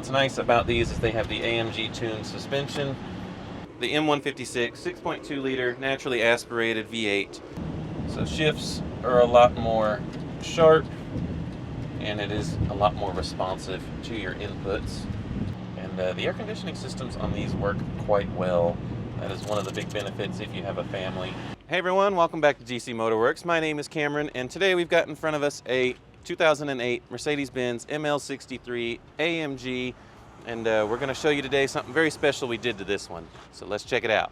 what's nice about these is they have the AMG tuned suspension. The M156 6.2 liter naturally aspirated V8. So shifts are a lot more sharp and it is a lot more responsive to your inputs. And the air conditioning systems on these work quite well. That is one of the big benefits if you have a family. Hey everyone, welcome back to DC Motorwerks. My name is Cameron, and today we've got in front of us a 2008 Mercedes-Benz ML63 AMG, and we're going to show you today something very special we did to this one. So let's check it out.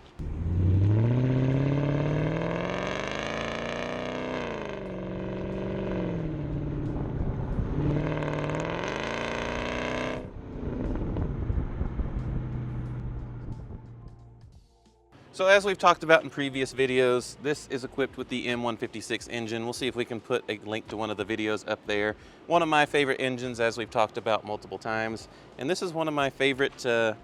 So as we've talked about in previous videos, this is equipped with the M156 engine. We'll see if we can put a link to one of the videos up there. One of my favorite engines, as we've talked about multiple times. And this is one of my favorite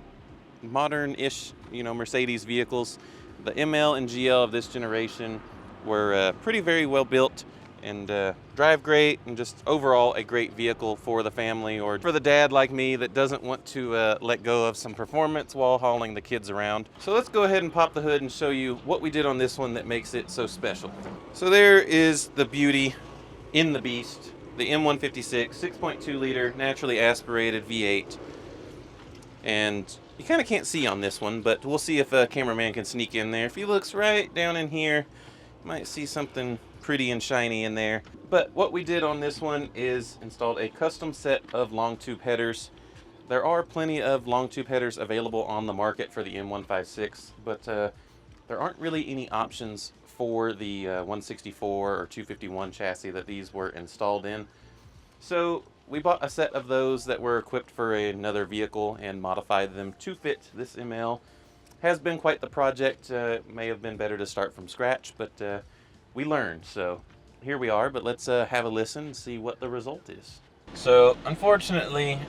modern-ish, Mercedes vehicles. The ML and GL of this generation were very well built and drive great, and just overall a great vehicle for the family or for the dad like me that doesn't want to let go of some performance while hauling the kids around. So let's go ahead and pop the hood and show you what we did on this one that makes it so special. So there is the beauty in the beast, the M156 6.2 liter naturally aspirated V8. And you kind of can't see on this one, but we'll see if a cameraman can sneak in there. If he looks right down in here, you might see something pretty and shiny in there. But what we did on this one is installed a custom set of long tube headers. There are plenty of long tube headers available on the market for the M156, but there aren't really any options for the 164 or 251 chassis that these were installed in. So we bought a set of those that were equipped for another vehicle and modified them to fit this ML. Has been quite the project. May have been better to start from scratch, but we learned, so here we are. But let's have a listen and see what the result is. So unfortunately,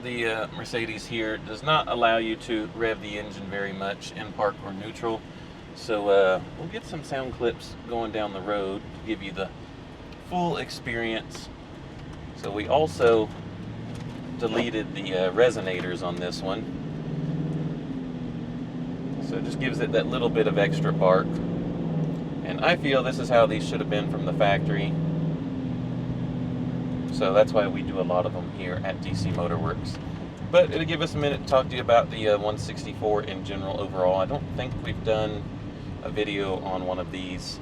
the Mercedes here does not allow you to rev the engine very much in park or neutral. So we'll get some sound clips going down the road to give you the full experience. So we also deleted the resonators on this one. So it just gives it that little bit of extra bark. And I feel this is how these should have been from the factory. So that's why we do a lot of them here at DC Motorwerks. But it'll give us a minute to talk to you about the 164 in general overall. I don't think we've done a video on one of these.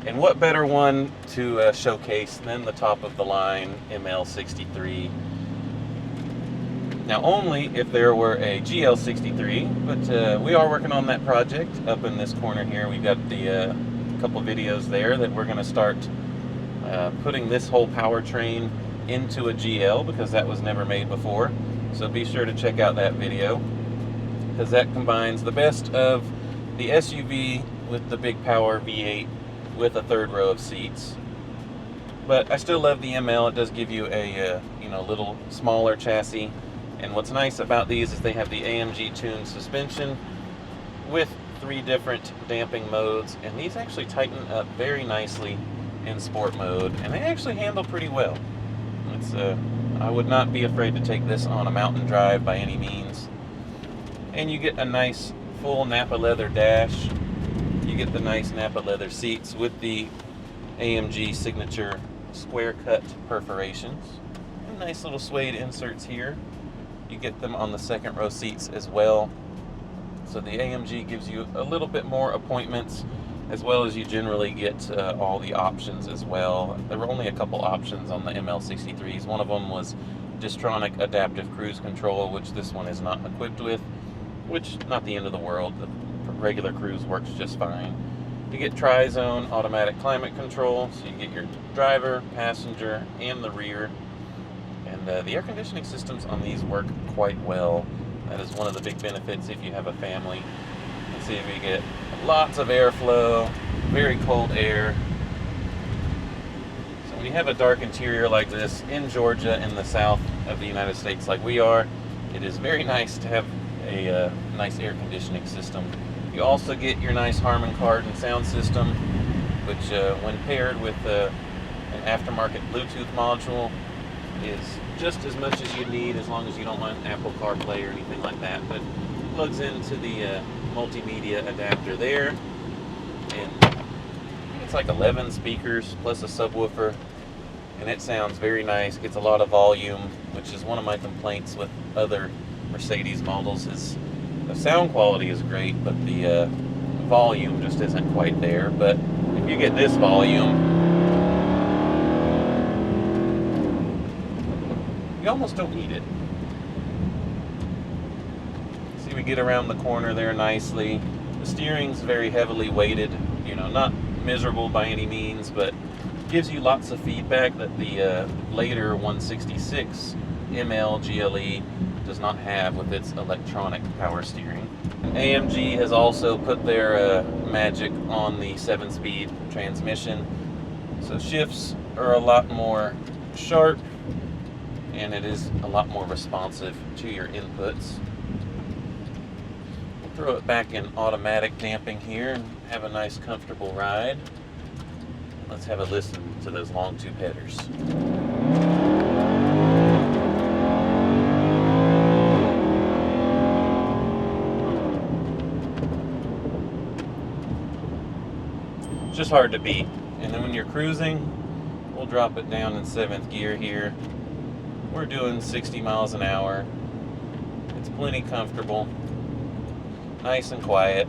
And what better one to showcase than the top of the line ML63. Now only if there were a GL63, but we are working on that project. Up in this corner here, we've got the couple videos there that we're going to start putting this whole powertrain into a GL, because that was never made before. So be sure to check out that video, because that combines the best of the SUV with the big power V8 with a third row of seats. But I still love the ML. It does give you a little smaller chassis. And what's nice about these is they have the AMG tuned suspension with 3 different damping modes, and these actually tighten up very nicely in sport mode, and they actually handle pretty well. It's I would not be afraid to take this on a mountain drive by any means. And you get a nice full Napa leather dash. You get the nice Napa leather seats with the AMG signature square cut perforations. And nice little suede inserts here. You get them on the second row seats as well. So the AMG gives you a little bit more appointments, as well as you generally get all the options as well. There were only a couple options on the ML63s. One of them was Distronic Adaptive Cruise Control, which this one is not equipped with, which not the end of the world. The regular cruise works just fine. You get Tri-Zone Automatic Climate Control, so you get your driver, passenger, and the rear. And the air conditioning systems on these work quite well. That is one of the big benefits if you have a family. Let's see if we get lots of airflow, very cold air. So when you have a dark interior like this in Georgia, in the south of the United States like we are, it is very nice to have a nice air conditioning system. You also get your nice Harman Kardon sound system, which when paired with an aftermarket Bluetooth module, is just as much as you need, as long as you don't want Apple CarPlay or anything like that. But plugs into the multimedia adapter there, and I think it's like 11 speakers plus a subwoofer, and it sounds very nice. Gets a lot of volume, which is one of my complaints with other Mercedes models. Is the sound quality is great, but the volume just isn't quite there. But if you get this volume, you almost don't need it. See, we get around the corner there nicely. The steering's very heavily weighted, you know, not miserable by any means, but gives you lots of feedback that the later 166 ML GLE does not have with its electronic power steering. AMG has also put their magic on the 7-speed transmission, so shifts are a lot more sharp, and it is a lot more responsive to your inputs. We'll throw it back in automatic damping here and have a nice comfortable ride. Let's have a listen to those long tube headers. Just hard to beat. And then when you're cruising, we'll drop it down in 7th gear here. We're doing 60 miles an hour. It's plenty comfortable, nice and quiet.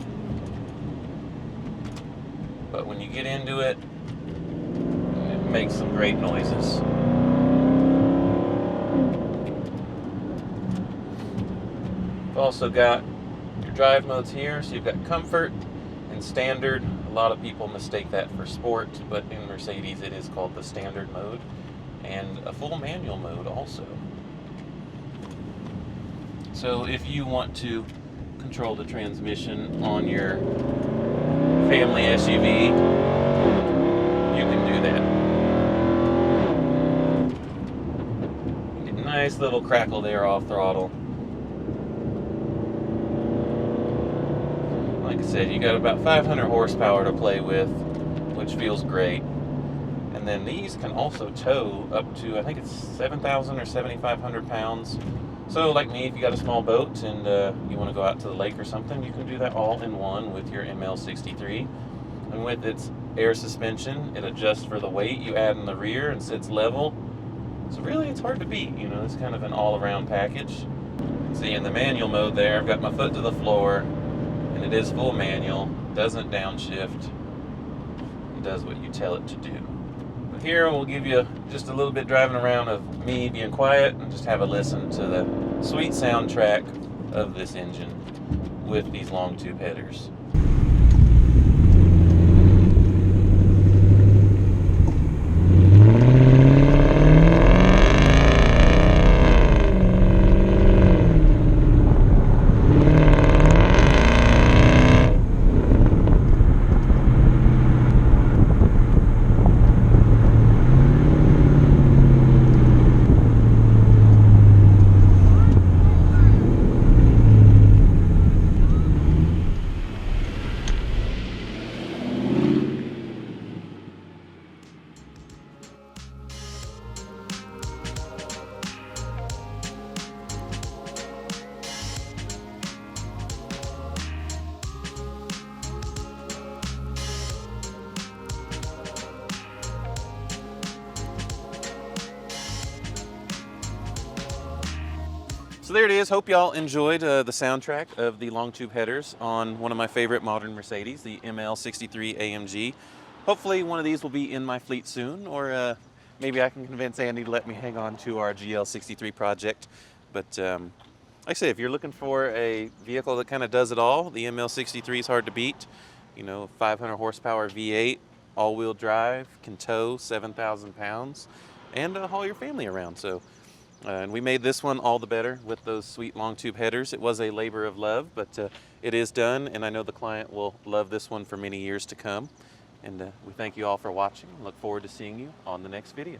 But when you get into it, it makes some great noises. You've also got your drive modes here, so you've got comfort and standard. A lot of people mistake that for sport, but in Mercedes it is called the standard mode, and a full manual mode also. So if you want to control the transmission on your family SUV, you can do that. Get a nice little crackle there off throttle. Like I said, you got about 500 horsepower to play with, which feels great. And then these can also tow up to, I think it's 7,000 or 7,500 pounds. So like me, if you got a small boat and you want to go out to the lake or something, you can do that all in one with your ML63. And with its air suspension, it adjusts for the weight you add in the rear and sits level. So really, it's hard to beat. You know, it's kind of an all-around package. See, in the manual mode there, I've got my foot to the floor. And it is full manual, doesn't downshift, it does what you tell it to do. But here we'll give you just a little bit driving around of me being quiet and just have a listen to the sweet soundtrack of this engine with these long tube headers. So there it is. Hope y'all enjoyed the soundtrack of the long tube headers on one of my favorite modern Mercedes, the ML63 AMG. Hopefully one of these will be in my fleet soon, or maybe I can convince Andy to let me hang on to our GL63 project. But like I say, if you're looking for a vehicle that kind of does it all, the ML63 is hard to beat. You know, 500 horsepower V8, all-wheel drive, can tow 7,000 pounds, and haul your family around. So. And we made this one all the better with those sweet long tube headers. It was a labor of love, but it is done, and I know the client will love this one for many years to come. And we thank you all for watching and look forward to seeing you on the next video.